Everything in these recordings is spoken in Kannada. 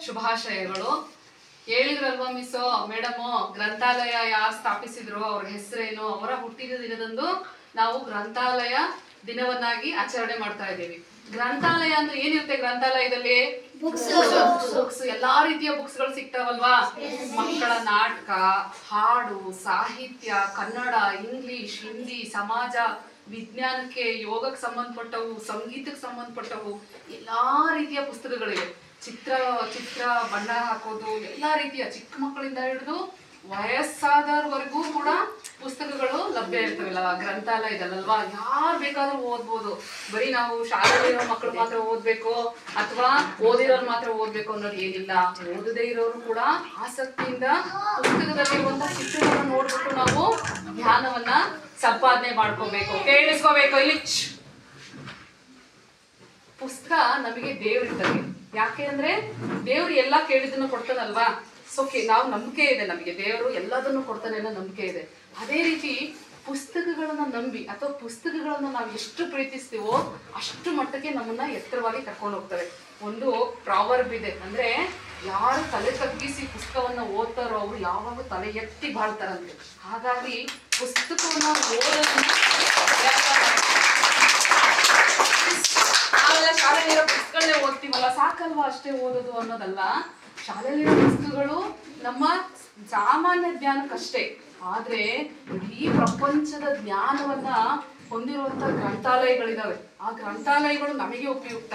ಶುಭಾಶಯಗಳು. ಹೇಳಿದ್ರಲ್ವಾ ಮಿಸ್ ಮೇಡಮ್, ಗ್ರಂಥಾಲಯ ಯಾರು ಸ್ಥಾಪಿಸಿದ್ರು, ಅವ್ರ ಹೆಸರೇನು, ಅವರ ಹುಟ್ಟಿದ ದಿನದಂದು ನಾವು ಗ್ರಂಥಾಲಯ ದಿನವನ್ನಾಗಿ ಆಚರಣೆ ಮಾಡ್ತಾ ಇದ್ದೀವಿ. ಗ್ರಂಥಾಲಯ ಅಂದ್ರೆ ಏನಿರುತ್ತೆ? ಗ್ರಂಥಾಲಯದಲ್ಲಿ ಬುಕ್ಸ್, ಎಲ್ಲಾ ರೀತಿಯ ಬುಕ್ಸ್ ಗಳು ಸಿಗ್ತಾವಲ್ವಾ? ಮಕ್ಕಳ ನಾಟಕ, ಹಾಡು, ಸಾಹಿತ್ಯ, ಕನ್ನಡ, ಇಂಗ್ಲಿಷ್, ಹಿಂದಿ, ಸಮಾಜ, ವಿಜ್ಞಾನಕ್ಕೆ, ಯೋಗಕ್ಕೆ ಸಂಬಂಧಪಟ್ಟವು, ಸಂಗೀತಕ್ಕೆ ಸಂಬಂಧಪಟ್ಟವು ಎಲ್ಲಾ ರೀತಿಯ ಪುಸ್ತಕಗಳಿವೆ. ಚಿತ್ರ ಬಣ್ಣ ಹಾಕೋದು, ಎಲ್ಲಾ ರೀತಿಯ ಚಿಕ್ಕ ಮಕ್ಕಳಿಂದ ಹಿಡಿದು ವಯಸ್ಸಾದವರೆಗೂ ಕೂಡ ಪುಸ್ತಕಗಳು ಲಭ್ಯ ಇರ್ತವಲ್ಲ ಗ್ರಂಥಾಲಯದಲ್ಲಲ್ವಾ? ಯಾರು ಬೇಕಾದ್ರೂ ಓದ್ಬೋದು. ಬರೀ ನಾವು ಶಾಲೆಯಲ್ಲಿರೋ ಮಕ್ಕಳು ಮಾತ್ರ ಓದ್ಬೇಕು ಅಥವಾ ಓದಿರೋರು ಮಾತ್ರ ಓದ್ಬೇಕು ಅನ್ನೋದು ಏನಿಲ್ಲ. ಓದದೇ ಇರೋರು ಕೂಡ ಆಸಕ್ತಿಯಿಂದ ಪುಸ್ತಕದಲ್ಲಿರುವಂತಹ ಚಿತ್ರಗಳನ್ನ ನೋಡ್ಬಿಟ್ಟು ನಾವು ಜ್ಞಾನವನ್ನ ಸಂಪಾದನೆ ಮಾಡ್ಕೋಬೇಕು. ಕೇಳಿಸ್ಕೋಬೇಕು. ಇಲ್ಲಿ ಪುಸ್ತಕ ನಮಗೆ ದೇವ್ರಿದ್ದಂಗೆ. ಯಾಕೆ ಅಂದ್ರೆ ದೇವ್ರು ಎಲ್ಲಾ ಕೇಳಿದ್ದನ್ನು ಕೊಡ್ತಾನಲ್ವಾ? ಸೊ ನಾವು ನಂಬಿಕೆ ಇದೆ, ನಮಗೆ ದೇವರು ಎಲ್ಲದನ್ನು ಕೊಡ್ತಾನೆ ಅನ್ನೋ ನಂಬಿಕೆ ಇದೆ. ಅದೇ ರೀತಿ ಪುಸ್ತಕಗಳನ್ನ ನಂಬಿ ಅಥವಾ ಪುಸ್ತಕಗಳನ್ನ ನಾವು ಎಷ್ಟು ಪ್ರೀತಿಸ್ತೀವೋ ಅಷ್ಟು ಮಟ್ಟಕ್ಕೆ ನಮ್ಮನ್ನ ಎತ್ತರವಾಗಿ ಕರ್ಕೊಂಡು ಹೋಗ್ತವೆ. ಒಂದು ಪ್ರಾವರ್ಬ್ ಇದೆ, ಅಂದ್ರೆ ಯಾರು ತಲೆ ತಗ್ಗಿಸಿ ಪುಸ್ತಕವನ್ನ ಓದ್ತಾರೋ ಅವರು ಯಾವಾಗ ತಲೆ ಎತ್ತಿ ಬಾಳ್ತಾರಂತೆ. ಹಾಗಾಗಿ ಪುಸ್ತಕವನ್ನ ಓದೋದನ್ನ ನಾವೆಲ್ಲ ಶಾಲೆಯಲ್ಲಿರೋ ಪುಸ್ತಕಗಳನ್ನೇ ಓದ್ತೀವಲ್ಲ, ಸಾಕಲ್ವಾ ಅಷ್ಟೇ ಓದೋದು ಅನ್ನೋದಲ್ಲ. ಶಾಲೆಯಲ್ಲಿರೋ ಪುಸ್ತಕಗಳು ನಮ್ಮ ಸಾಮಾನ್ಯ ಜ್ಞಾನಕ್ಕಷ್ಟೇ, ಆದ್ರೆ ಇಡೀ ಪ್ರಪಂಚದ ಜ್ಞಾನವನ್ನ ಹೊಂದಿರುವಂತ ಗ್ರಂಥಾಲಯಗಳಿದಾವೆ. ಆ ಗ್ರಂಥಾಲಯಗಳು ನಮಗೆ ಉಪಯುಕ್ತ.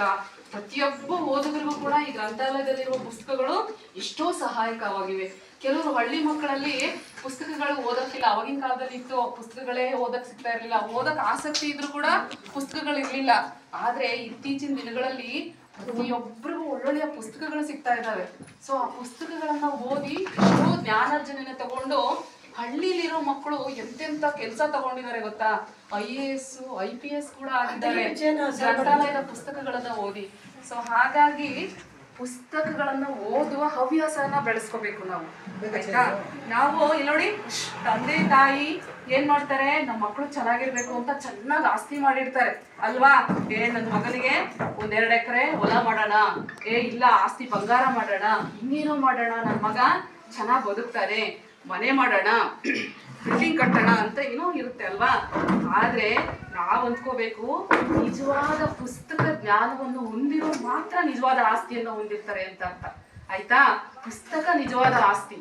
ಪ್ರತಿಯೊಬ್ಬ ಓದುಗರಿಗೂ ಕೂಡ ಈ ಗ್ರಂಥಾಲಯದಲ್ಲಿರುವ ಪುಸ್ತಕಗಳು ಎಷ್ಟೋ ಸಹಾಯಕವಾಗಿವೆ. ಕೆಲವರು ಹಳ್ಳಿ ಮಕ್ಕಳಲ್ಲಿ ಪುಸ್ತಕಗಳು ಓದಕ್ಕಿಲ್ಲ. ಅವಾಗಿನ ಕಾಲದಲ್ಲಿ ಇತ್ತು, ಪುಸ್ತಕಗಳೇ ಓದಕ್ ಸಿಗ್ತಾ ಇರ್ಲಿಲ್ಲ. ಓದಕ್ ಆಸಕ್ತಿ ಇದ್ರು ಕೂಡ ಪುಸ್ತಕಗಳು ಇರ್ಲಿಲ್ಲ. ಆದ್ರೆ ಇತ್ತೀಚಿನ ದಿನಗಳಲ್ಲಿ ಪ್ರತಿಯೊಬ್ಬರಿಗೂ ಒಳ್ಳೊಳ್ಳೆಯ ಪುಸ್ತಕಗಳು ಸಿಗ್ತಾ ಇದ್ದಾವೆ. ಸೊ ಆ ಪುಸ್ತಕಗಳನ್ನ ಓದಿ ಎಷ್ಟೋ ಜ್ಞಾನಾರ್ಜನೆನ ತಗೊಂಡು ಹಳ್ಳಿಲಿರೋ ಮಕ್ಕಳು ಎಂತೆಂತ ಕೆಲಸ ತಗೊಂಡಿದ್ದಾರೆ ಗೊತ್ತಾ? IAS, IPS ಕೂಡ ಆಗಿದ್ದಾರೆ ಗ್ರಂಥಾಲಯದ ಪುಸ್ತಕಗಳನ್ನ ಓದಿ. ಸೊ ಹಾಗಾಗಿ ಪುಸ್ತಕಗಳನ್ನ ಓದುವ ಹವ್ಯಾಸನ ಬೆಳೆಸ್ಕೋಬೇಕು ನಾವು, ಆಯ್ತಾ? ನಾವು ಇಲ್ಲಿ ನೋಡಿ, ತಂದೆ ತಾಯಿ ಏನ್ ಮಾಡ್ತಾರೆ, ನಮ್ಮ ಮಕ್ಕಳು ಚೆನ್ನಾಗಿರ್ಬೇಕು ಅಂತ ಚೆನ್ನಾಗಿ ಆಸ್ತಿ ಮಾಡಿರ್ತಾರೆ ಅಲ್ವಾ? ನನ್ನ ಮಗನಿಗೆ 1-2 ಎಕರೆ ಹೊಲ ಮಾಡೋಣ, ಇಲ್ಲ ಆಸ್ತಿ ಬಂಗಾರ ಮಾಡೋಣ, ಇನ್ನೇನೋ ಮಾಡೋಣ, ನನ್ನ ಮಗ ಚೆನ್ನಾಗಿ ಬದುಕ್ತಾನೆ, ಮನೆ ಮಾಡೋಣ, ಬಿಲ್ಡಿಂಗ್ ಕಟ್ಟೋಣ ಅಂತ ಏನೋ ಇರುತ್ತೆ ಅಲ್ವಾ? ಆದ್ರೆ ನಾವ್ ಅಂದ್ಕೋಬೇಕು, ನಿಜವಾದ ಪುಸ್ತಕ ಜ್ಞಾನವನ್ನು ಹೊಂದಿರೋ ಮಾತ್ರ ನಿಜವಾದ ಆಸ್ತಿಯನ್ನು ಹೊಂದಿರ್ತಾರೆ ಅಂತ ಅರ್ಥ, ಆಯ್ತಾ? ಪುಸ್ತಕ ನಿಜವಾದ ಆಸ್ತಿ.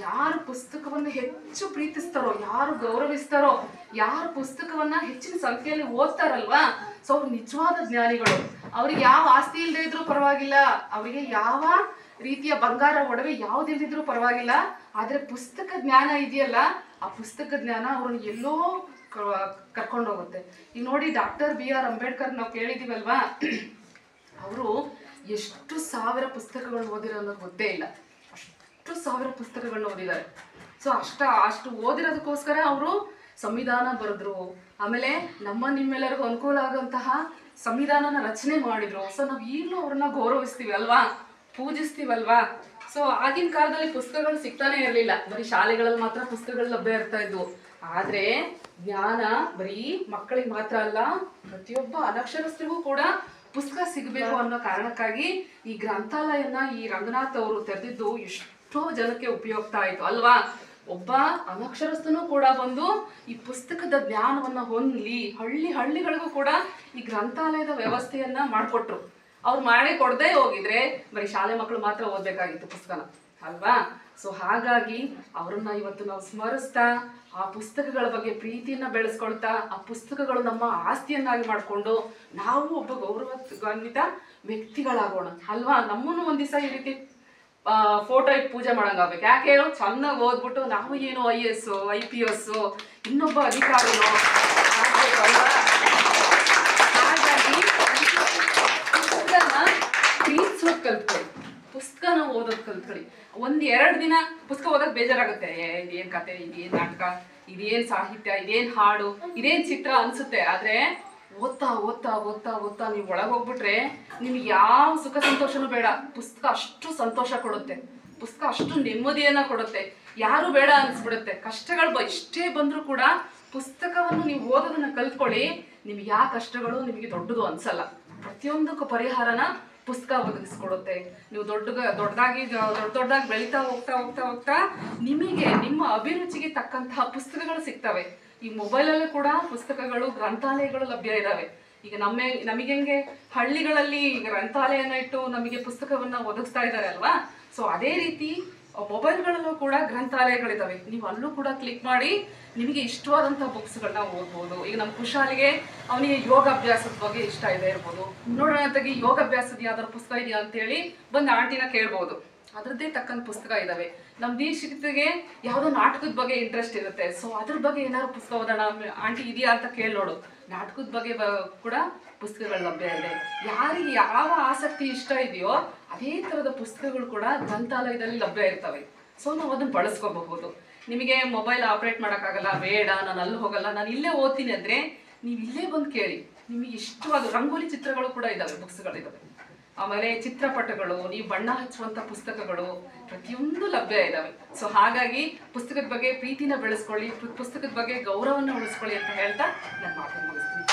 ಯಾರು ಪುಸ್ತಕವನ್ನು ಹೆಚ್ಚು ಪ್ರೀತಿಸ್ತಾರೋ, ಯಾರು ಗೌರವಿಸ್ತಾರೋ, ಯಾರು ಪುಸ್ತಕವನ್ನ ಹೆಚ್ಚಿನ ಸಂಖ್ಯೆಯಲ್ಲಿ ಓದ್ತಾರಲ್ವಾ, ಸೊ ಅವ್ರು ನಿಜವಾದ ಜ್ಞಾನಿಗಳು. ಅವ್ರಿಗೆ ಯಾವ ಆಸ್ತಿ ಇಲ್ಲದೆ ಇದ್ರೂ ಪರವಾಗಿಲ್ಲ, ಅವರಿಗೆ ಯಾವ ರೀತಿಯ ಬಂಗಾರ ಒಡವೆ ಯಾವ್ದಿಲ್ದಿದ್ರು ಪರವಾಗಿಲ್ಲ, ಆದ್ರೆ ಪುಸ್ತಕ ಜ್ಞಾನ ಇದೆಯಲ್ಲ, ಆ ಪುಸ್ತಕ ಜ್ಞಾನ ಅವ್ರನ್ನ ಎಲ್ಲೋ ಕರ್ಕೊಂಡೋಗುತ್ತೆ. ಈಗ ನೋಡಿ, ಡಾಕ್ಟರ್ BR ಅಂಬೇಡ್ಕರ್ ನಾವು ಕೇಳಿದೀವಲ್ವಾ, ಅವರು ಎಷ್ಟು ಸಾವಿರ ಪುಸ್ತಕಗಳು ಓದಿರೋ ಅನ್ನೋದು ಗೊತ್ತೇ ಇಲ್ಲ. ಅಷ್ಟು ಸಾವಿರ ಪುಸ್ತಕಗಳನ್ನ ಓದಿದ್ದಾರೆ. ಸೊ ಅಷ್ಟು ಓದಿರೋದಕ್ಕೋಸ್ಕರ ಅವರು ಸಂವಿಧಾನ ಬರೆದ್ರು. ಆಮೇಲೆ ನಿಮ್ಮೆಲ್ಲರಿಗೂ ಅನುಕೂಲ ಆಗುವಂತಹ ಸಂವಿಧಾನನ ರಚನೆ ಮಾಡಿದ್ರು. ಸೊ ನಾವು ಈಗಲೂ ಅವ್ರನ್ನ ಗೌರವಿಸ್ತೀವಿ ಅಲ್ವಾ, ಪೂಜಿಸ್ತೀವಲ್ವಾ? ಸೊ ಆಗಿನ ಕಾಲದಲ್ಲಿ ಪುಸ್ತಕಗಳು ಸಿಗ್ತಾನೆ ಇರಲಿಲ್ಲ, ಬರೀ ಶಾಲೆಗಳಲ್ಲಿ ಮಾತ್ರ ಪುಸ್ತಕಗಳು ಲಭ್ಯ ಇರ್ತಾ ಇದ್ವು. ಆದ್ರೆ ಜ್ಞಾನ ಬರೀ ಮಕ್ಕಳಿಗೆ ಮಾತ್ರ ಅಲ್ಲ, ಪ್ರತಿಯೊಬ್ಬ ಅನಕ್ಷರಸ್ಥರಿಗೂ ಕೂಡ ಪುಸ್ತಕ ಸಿಗಬೇಕು ಅನ್ನೋ ಕಾರಣಕ್ಕಾಗಿ ಈ ಗ್ರಂಥಾಲಯನ ಈ ರಂಗನಾಥ್ ಅವರು ತೆರೆದಿದ್ದು ಎಷ್ಟೋ ಜನಕ್ಕೆ ಉಪಯುಕ್ತ ಆಯ್ತು ಅಲ್ವಾ? ಒಬ್ಬ ಅನಕ್ಷರಸ್ಥನೂ ಕೂಡ ಬಂದು ಈ ಪುಸ್ತಕದ ಜ್ಞಾನವನ್ನ ಹೊಂದಲಿ, ಹಳ್ಳಿಗಳಿಗೂ ಕೂಡ ಈ ಗ್ರಂಥಾಲಯದ ವ್ಯವಸ್ಥೆಯನ್ನ ಮಾಡಿಕೊಟ್ರು. ಅವ್ರು ಮಾಡಿ ಕೊಡದೇ ಹೋಗಿದ್ರೆ ಬರೀ ಶಾಲೆ ಮಕ್ಕಳು ಮಾತ್ರ ಓದ್ಬೇಕಾಗಿತ್ತು ಪುಸ್ತಕನ ಅಲ್ವಾ? ಸೊ ಹಾಗಾಗಿ ಅವರನ್ನ ಇವತ್ತು ನಾವು ಸ್ಮರಿಸ್ತಾ, ಆ ಪುಸ್ತಕಗಳ ಬಗ್ಗೆ ಪ್ರೀತಿಯನ್ನ ಬೆಳೆಸ್ಕೊಳ್ತಾ, ಆ ಪುಸ್ತಕಗಳು ನಮ್ಮ ಆಸ್ತಿಯನ್ನಾಗಿ ಮಾಡಿಕೊಂಡು ನಾವು ಒಬ್ಬ ಗೌರವಾನ್ವಿತ ವ್ಯಕ್ತಿಗಳಾಗೋಣ ಅಲ್ವಾ? ನಮ್ಮನ್ನು ಒಂದ್ ದಿವಸ ಈ ರೀತಿ ಫೋಟೋ ಇಟ್ಟು ಪೂಜೆ ಮಾಡಂಗಾಗ್ಬೇಕು. ಯಾಕೆ ಹೇಳೋ? ಚೆನ್ನಾಗಿ ಓದ್ಬಿಟ್ಟು ನಾವು ಏನು IAS, IPS, ಇನ್ನೊಬ್ಬ ಅಧಿಕಾರಿನೋ ಆಗ್ಬೇಕಲ್ವಾ? ಹಾಗಾಗಿ ಪುಸ್ತಕನ ಪ್ರೀತಿಸೋದು ಕಲ್ತ್ಕೊಳ್ಳಿ, ಪುಸ್ತಕನ ಓದೋದು ಕಲ್ತ್ಕೊಳ್ಳಿ. 1-2 ದಿನ ಪುಸ್ತಕ ಓದೋದು ಬೇಜಾರಾಗುತ್ತೆ. ಇದೇನ್ ಕತೆ, ಇದೇನ್ ನಾಟಕ, ಇದೇನ್ ಸಾಹಿತ್ಯ, ಇದೇನ್ ಹಾಡು, ಇದೇನ್ ಚಿತ್ರ ಅನ್ಸುತ್ತೆ. ಆದ್ರೆ ಓದ್ತಾ ಓದ್ತಾ ಓದ್ತಾ ಓದ್ತಾ ನೀವು ಒಳಗೋಗ್ಬಿಟ್ರೆ ನಿಮ್ಗೆ ಯಾವ ಸುಖ ಸಂತೋಷನೂ ಬೇಡ. ಪುಸ್ತಕ ಅಷ್ಟು ಸಂತೋಷ ಕೊಡುತ್ತೆ, ಪುಸ್ತಕ ಅಷ್ಟು ನೆಮ್ಮದಿಯನ್ನ ಕೊಡುತ್ತೆ, ಯಾರು ಬೇಡ ಅನ್ಸ್ಬಿಡುತ್ತೆ. ಕಷ್ಟಗಳು ಎಷ್ಟೇ ಬಂದ್ರೂ ಕೂಡ ಪುಸ್ತಕವನ್ನು ನೀವು ಓದೋದನ್ನ ಕಲ್ತ್ಕೊಳ್ಳಿ, ನಿಮ್ಗೆ ಯಾವ ಕಷ್ಟಗಳು ನಿಮಗೆ ದೊಡ್ಡದು ಅನ್ಸಲ್ಲ. ಪ್ರತಿಯೊಂದಕ್ಕೂ ಪರಿಹಾರನ ಪುಸ್ತಕ ಒದಗಿಸ್ಕೊಡುತ್ತೆ. ನೀವು ದೊಡ್ಡದಾಗಿ ಬೆಳೀತಾ ಹೋಗ್ತಾ ನಿಮಗೆ ನಿಮ್ಮ ಅಭಿರುಚಿಗೆ ತಕ್ಕಂತಹ ಪುಸ್ತಕಗಳು ಸಿಗ್ತವೆ. ಈ ಮೊಬೈಲಲ್ಲೂ ಕೂಡ ಪುಸ್ತಕಗಳು, ಗ್ರಂಥಾಲಯಗಳು ಲಭ್ಯ ಇದ್ದಾವೆ. ಈಗ ನಮಗೆ ಹೆಂಗೆ ಹಳ್ಳಿಗಳಲ್ಲಿ ಗ್ರಂಥಾಲಯನ ಇಟ್ಟು ನಮಗೆ ಪುಸ್ತಕವನ್ನ ಒದಗಿಸ್ತಾ ಇದ್ದಾರೆ ಅಲ್ವಾ, ಸೊ ಅದೇ ರೀತಿ ಮೊಬೈಲ್ಗಳಲ್ಲೂ ಕೂಡ ಗ್ರಂಥಾಲಯಗಳಿದ್ದಾವೆ. ನೀವು ಅಲ್ಲೂ ಕೂಡ ಕ್ಲಿಕ್ ಮಾಡಿ ನಿಮಗೆ ಇಷ್ಟವಾದಂಥ ಬುಕ್ಸ್ಗಳನ್ನ ಓದ್ಬೋದು. ಈಗ ನಮ್ಮ ಕುಶಾಲಿಗೆ ಅವನಿಗೆ ಯೋಗಾಭ್ಯಾಸದ ಬಗ್ಗೆ ಇಷ್ಟ ಇದೆ ಇರ್ಬೋದು, ನೋಡೋಣ ಅಂತಾಗಿ ಯೋಗಾಭ್ಯಾಸದ ಯಾವ್ದಾದ್ರು ಪುಸ್ತಕ ಇದೆಯಾ ಅಂತೇಳಿ ಬಂದು ಆಂಟಿನ ಕೇಳ್ಬೋದು. ಅದರದ್ದೇ ತಕ್ಕಂಥ ಪುಸ್ತಕ ಇದ್ದಾವೆ. ನಮ್ಮ ದೀಕ್ಷಿತಿಗೆ ಯಾವುದೋ ನಾಟಕದ ಬಗ್ಗೆ ಇಂಟ್ರೆಸ್ಟ್ ಇರುತ್ತೆ, ಸೊ ಅದ್ರ ಬಗ್ಗೆ ಏನಾದ್ರು ಪುಸ್ತಕ ಓದೋಣ ಆಂಟಿ ಇದೆಯಾ ಅಂತ ಕೇಳಿ ನೋಡು. ನಾಟಕದ ಬಗ್ಗೆ ಕೂಡ ಪುಸ್ತಕಗಳು ಲಭ್ಯ ಇದೆ. ಯಾರಿಗೆ ಯಾವ ಆಸಕ್ತಿ ಇಷ್ಟ ಇದೆಯೋ ಅದೇ ಥರದ ಪುಸ್ತಕಗಳು ಕೂಡ ಗ್ರಂಥಾಲಯದಲ್ಲಿ ಲಭ್ಯ ಇರ್ತವೆ. ಸೊ ನಾವು ಅದನ್ನು ಬಳಸ್ಕೋಬಹುದು. ನಿಮಗೆ ಮೊಬೈಲ್ ಆಪ್ರೇಟ್ ಮಾಡೋಕ್ಕಾಗಲ್ಲ, ಬೇಡ ನಾನು ಅಲ್ಲಿ ಹೋಗಲ್ಲ, ನಾನು ಇಲ್ಲೇ ಓದ್ತೀನಿ ಅಂದರೆ ನೀವು ಇಲ್ಲೇ ಬಂದು ಕೇಳಿ. ನಿಮಗೆ ಇಷ್ಟವಾದ ರಂಗೋಲಿ ಚಿತ್ರಗಳು ಕೂಡ ಇದ್ದಾವೆ, ಬುಕ್ಸ್ಗಳಿದ್ದಾವೆ. ಆಮೇಲೆ ಚಿತ್ರಪಟಗಳು, ನೀವು ಬಣ್ಣ ಹಚ್ಚುವಂಥ ಪುಸ್ತಕಗಳು ಪ್ರತಿಯೊಂದು ಲಭ್ಯ ಇದ್ದಾವೆ. ಸೊ ಹಾಗಾಗಿ ಪುಸ್ತಕದ ಬಗ್ಗೆ ಪ್ರೀತಿನ ಬೆಳೆಸ್ಕೊಳ್ಳಿ, ಪುಸ್ತಕದ ಬಗ್ಗೆ ಗೌರವವನ್ನು ಉಳಿಸ್ಕೊಳ್ಳಿ ಅಂತ ಹೇಳ್ತಾ ನನ್ನ ಮಾತನ್ನು ಮುಗಿಸ್ತೀನಿ.